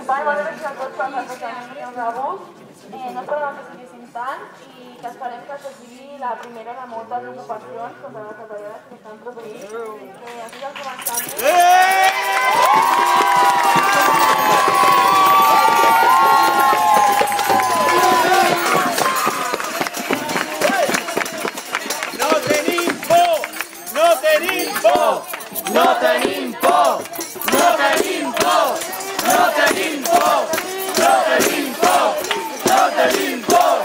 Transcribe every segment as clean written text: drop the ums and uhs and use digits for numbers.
company, bona vegada a tots els representants que heu rebut. No esperàvem que estiguessin tant i que esperem que això sigui la primera de moltes ocupacions contra les retallades que s'estan produint. Així és el començament. No tenim por! No tenim por! No tenim por! No tenim por! No tenim por! No tenim por! No tenim por!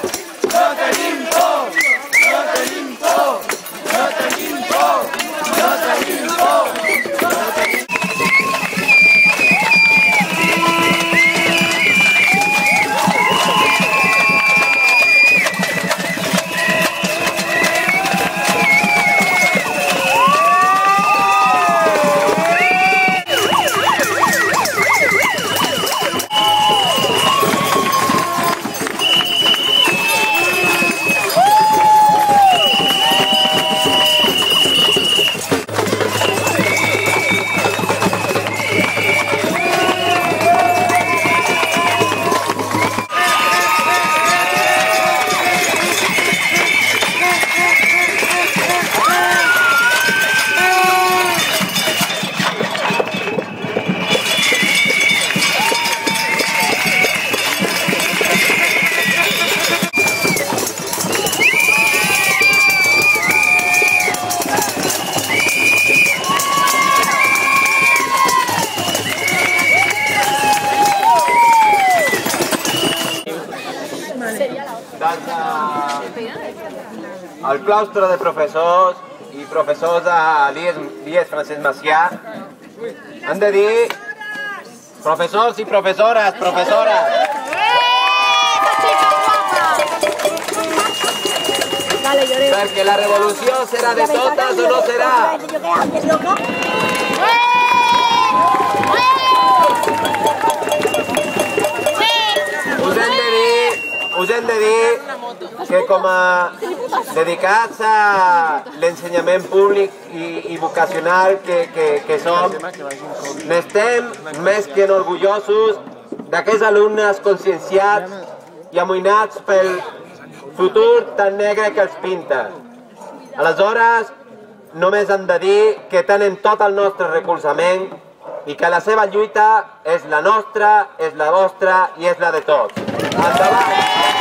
No tenim por! No tenim por! No tenim por! No tenim por! Al claustre de professors i professors a l'IES Francesc Macià han de dir professors i professores, perquè la revolució serà de totes o no serà. Us hem de dir que com a dedicats a l'ensenyament públic i vocacional que som, n'estem més que orgullosos d'aquests alumnes conscienciats i amoïnats pel futur tan negre que els pinta. Aleshores, només hem de dir que tenen tot el nostre recolzament i que la seva lluita és la nostra, és la vostra i és la de tots. Endavant!